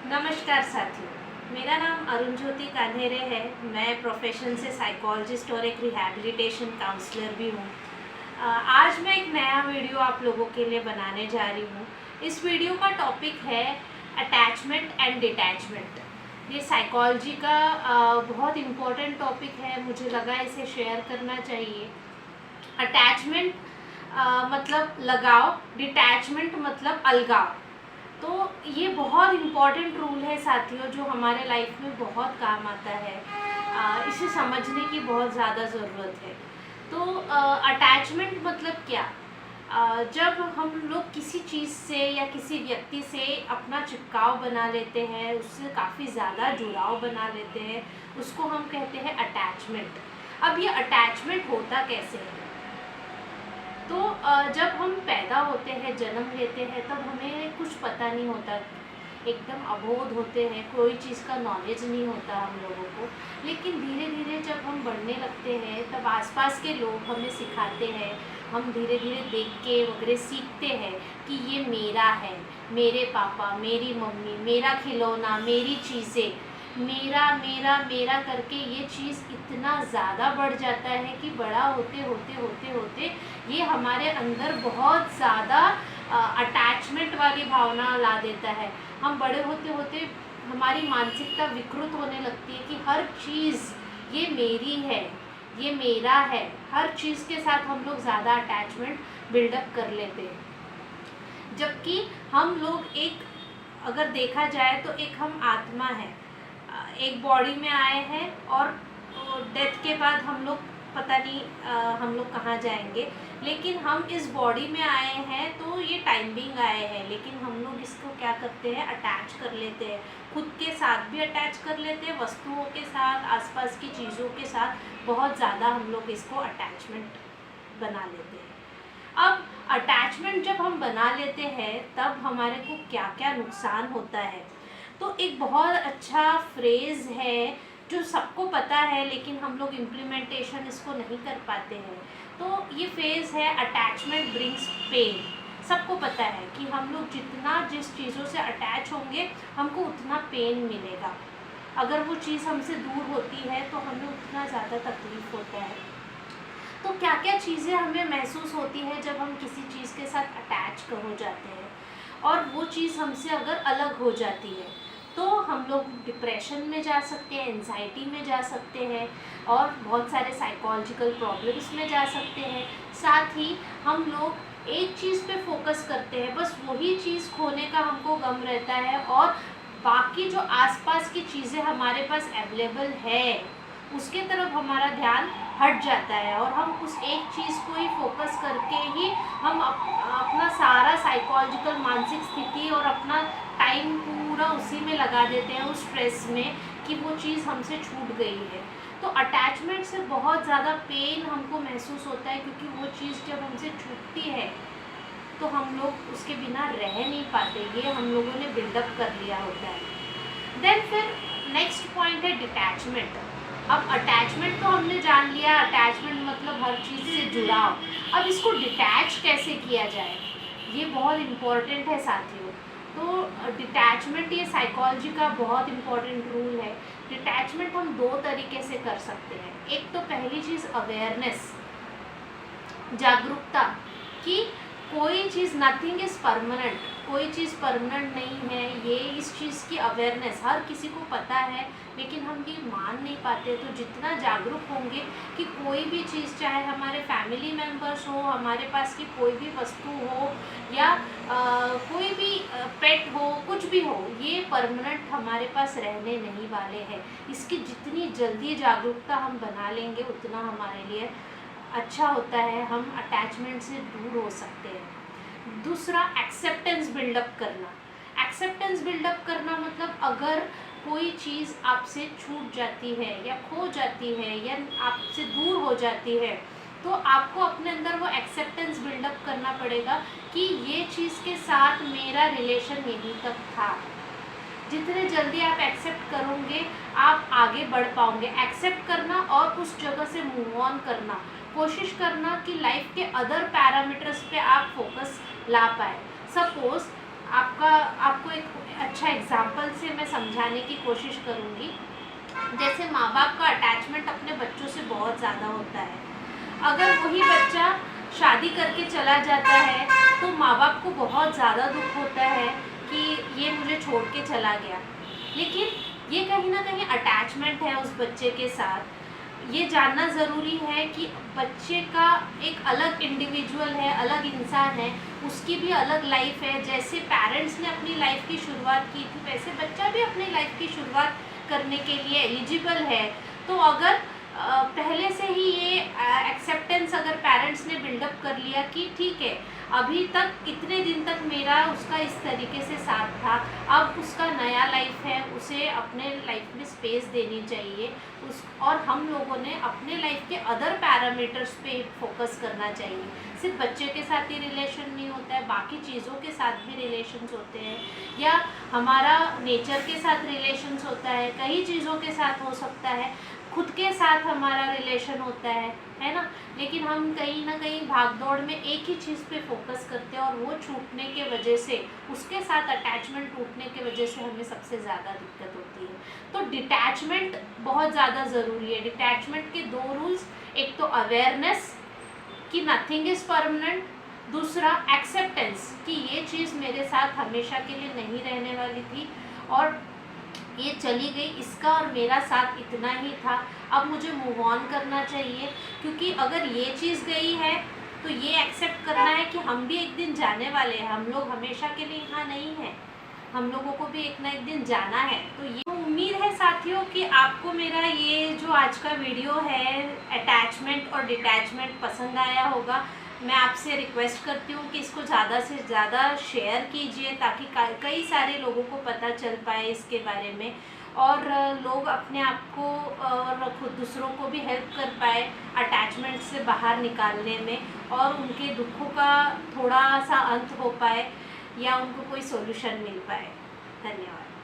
नमस्कार साथियों, मेरा नाम अरुण ज्योति कान्हेरे है। मैं प्रोफेशन से साइकोलॉजिस्ट और एक रिहैबिलिटेशन काउंसलर भी हूँ। आज मैं एक नया वीडियो आप लोगों के लिए बनाने जा रही हूँ। इस वीडियो का टॉपिक है अटैचमेंट एंड डिटैचमेंट। ये साइकोलॉजी का बहुत इम्पोर्टेंट टॉपिक है, मुझे लगा इसे शेयर करना चाहिए। अटैचमेंट मतलब लगाव, डिटैचमेंट मतलब अलगाव। तो ये बहुत इम्पॉर्टेंट रूल है साथियों, जो हमारे लाइफ में बहुत काम आता है। इसे समझने की बहुत ज़्यादा ज़रूरत है। तो अटैचमेंट मतलब क्या? जब हम लोग किसी चीज़ से या किसी व्यक्ति से अपना चिपकाव बना लेते हैं, उससे काफ़ी ज़्यादा जुड़ाव बना लेते हैं, उसको हम कहते हैं अटैचमेंट। अब ये अटैचमेंट होता कैसे है? तो जब हम पैदा होते हैं, जन्म लेते हैं, तब हमें कुछ पता नहीं होता, एकदम अबोध होते हैं, कोई चीज़ का नॉलेज नहीं होता हम लोगों को। लेकिन धीरे धीरे जब हम बढ़ने लगते हैं, तब आसपास के लोग हमें सिखाते हैं, हम धीरे धीरे देख के वगैरह सीखते हैं कि ये मेरा है, मेरे पापा, मेरी मम्मी, मेरा खिलौना, मेरी चीज़ें, मेरा मेरा मेरा करके ये चीज़ इतना ज़्यादा बढ़ जाता है कि बड़ा होते होते होते होते ये हमारे अंदर बहुत ज़्यादा अटैचमेंट वाली भावना ला देता है। हम बड़े होते होते हमारी मानसिकता विकृत होने लगती है कि हर चीज़ ये मेरी है, ये मेरा है। हर चीज़ के साथ हम लोग ज़्यादा अटैचमेंट बिल्डअप कर लेते हैं। जबकि हम लोग एक, अगर देखा जाए तो एक हम आत्मा है, एक बॉडी में आए हैं और डेथ के बाद हम लोग पता नहीं हम लोग कहाँ जाएंगे। लेकिन हम इस बॉडी में आए हैं तो ये टाइम बिंग आए हैं, लेकिन हम लोग इसको क्या करते हैं, अटैच कर लेते हैं। खुद के साथ भी अटैच कर लेते हैं, वस्तुओं के साथ, आसपास की चीज़ों के साथ बहुत ज़्यादा हम लोग इसको अटैचमेंट बना लेते हैं। अब अटैचमेंट जब हम बना लेते हैं तब हमारे को क्या क्या नुकसान होता है। तो एक बहुत अच्छा फ्रेज़ है जो सबको पता है, लेकिन हम लोग इम्प्लीमेंटेशन इसको नहीं कर पाते हैं। तो ये फेज़ है अटैचमेंट ब्रिंग्स पेन। सबको पता है कि हम लोग जितना जिस चीज़ों से अटैच होंगे हमको उतना पेन मिलेगा। अगर वो चीज़ हमसे दूर होती है तो हमें उतना ज़्यादा तकलीफ़ होता है। तो क्या क्या चीज़ें हमें महसूस होती है जब हम किसी चीज़ के साथ अटैच हो जाते हैं, और वो चीज़ हमसे अगर अलग हो जाती है तो हम लोग डिप्रेशन में जा सकते हैं, एंजाइटी में जा सकते हैं, और बहुत सारे साइकोलॉजिकल प्रॉब्लम्स में जा सकते हैं। साथ ही हम लोग एक चीज़ पे फोकस करते हैं, बस वही चीज़ खोने का हमको गम रहता है, और बाकी जो आसपास की चीज़ें हमारे पास अवेलेबल है उसके तरफ हमारा ध्यान हट जाता है, और हम उस एक चीज़ को ही फोकस करके ही हम अपना सारा साइकोलॉजिकल मानसिक स्थिति और अपना टाइम पूरा उसी में लगा देते हैं, उस स्ट्रेस में कि वो चीज़ हमसे छूट गई है। तो अटैचमेंट से बहुत ज़्यादा पेन हमको महसूस होता है, क्योंकि वो चीज़ जब हमसे छूटती है तो हम लोग उसके बिना रह नहीं पाते। ये हम लोगों ने बिल्डअप कर लिया होता है। देन फिर नेक्स्ट पॉइंट है डिटैचमेंट। अब अटैचमेंट तो हमने जान लिया, अटैचमेंट मतलब हर चीज़ से जुड़ाव। अब इसको डिटैच कैसे किया जाए, ये बहुत इम्पॉर्टेंट है साथियों। तो डिटैचमेंट ये साइकोलॉजी का बहुत इम्पॉर्टेंट रूल है। डिटैचमेंट हम दो तरीके से कर सकते हैं। एक तो पहली चीज़ अवेयरनेस, जागरूकता, कि कोई चीज़, नथिंग इज़ परमानेंट, कोई चीज़ परमानेंट नहीं है। ये इस चीज़ की अवेयरनेस हर किसी को पता है, लेकिन हम ये मान नहीं पाते। तो जितना जागरूक होंगे कि कोई भी चीज़, चाहे हमारे फैमिली मेम्बर्स हो, हमारे पास की कोई भी वस्तु हो, या कोई भी पेट हो, कुछ भी हो, ये परमानेंट हमारे पास रहने नहीं वाले हैं। इसकी जितनी जल्दी जागरूकता हम बना लेंगे उतना हमारे लिए अच्छा होता है, हम अटैचमेंट से दूर हो सकते हैं। दूसरा, एक्सेप्टेंस बिल्डअप करना। एक्सेप्टेंस बिल्डअप करना मतलब अगर कोई चीज़ आपसे छूट जाती है या खो जाती है या आपसे दूर हो जाती है, तो आपको अपने अंदर वो एक्सेप्टेंस बिल्डअप करना पड़ेगा कि ये चीज़ के साथ मेरा रिलेशन यहीं तक था। जितने जल्दी आप एक्सेप्ट करोगे आप आगे बढ़ पाओगे। एक्सेप्ट करना और उस जगह से मूव ऑन करना, कोशिश करना कि लाइफ के अदर पैरामीटर्स पे आप फोकस ला पाए। सपोज़ आपको एक अच्छा एग्जाम्पल से से मैं समझाने की कोशिश करूँगी। जैसे माँ बाप का अटैचमेंट अपने बच्चों से बहुत ज़्यादा होता है। अगर वही बच्चा शादी करके चला जाता है तो माँ बाप को बहुत ज़्यादा दुख होता है कि ये मुझे छोड़ के चला गया, लेकिन ये कहीं ना कहीं अटैचमेंट है उस बच्चे के साथ। ये जानना ज़रूरी है कि बच्चे का एक अलग इंडिविजुअल है, अलग इंसान है, उसकी भी अलग लाइफ है। जैसे पेरेंट्स ने अपनी लाइफ की शुरुआत की थी वैसे बच्चा भी अपनी लाइफ की शुरुआत करने के लिए एलिजिबल है। तो अगर पहले से ही ये एक्सेप्टेंस अगर पेरेंट्स ने बिल्डअप कर लिया कि ठीक है, अभी तक इतने दिन तक मेरा उसका इस तरीके से साथ था, अब उसका नया लाइफ है, उसे अपने लाइफ में स्पेस देनी चाहिए उस, और हम लोगों ने अपने लाइफ के अदर पैरामीटर्स पे फोकस करना चाहिए। सिर्फ बच्चे के साथ ही रिलेशन नहीं होता है, बाकी चीज़ों के साथ भी रिलेशंस होते हैं, या हमारा नेचर के साथ रिलेशंस होता है, कई चीज़ों के साथ हो सकता है, खुद के साथ हमारा रिलेशन होता है ना। लेकिन हम कहीं ना कहीं भागदौड़ में एक ही चीज़ पे फोकस करते हैं और वो छूटने के वजह से, उसके साथ अटैचमेंट टूटने के वजह से हमें सबसे ज़्यादा दिक्कत होती है। तो डिटैचमेंट बहुत ज़्यादा ज़रूरी है। डिटैचमेंट के दो रूल्स, एक तो अवेयरनेस कि नथिंग इज़ परमानेंट, दूसरा एक्सेप्टेंस कि ये चीज़ मेरे साथ हमेशा के लिए नहीं रहने वाली थी और ये चली गई, इसका और मेरा साथ इतना ही था, अब मुझे मूव ऑन करना चाहिए। क्योंकि अगर ये चीज़ गई है तो ये एक्सेप्ट करना है कि हम भी एक दिन जाने वाले हैं, हम लोग हमेशा के लिए यहाँ नहीं हैं, हम लोगों को भी एक ना एक दिन जाना है। तो ये उम्मीद है साथियों कि आपको मेरा ये जो आज का वीडियो है अटैचमेंट और डिटैचमेंट पसंद आया होगा। मैं आपसे रिक्वेस्ट करती हूँ कि इसको ज़्यादा से ज़्यादा शेयर कीजिए ताकि कई सारे लोगों को पता चल पाए इसके बारे में, और लोग अपने आप को और खुद दूसरों को भी हेल्प कर पाए अटैचमेंट से बाहर निकालने में, और उनके दुखों का थोड़ा सा अंत हो पाए या उनको कोई सॉल्यूशन मिल पाए। धन्यवाद।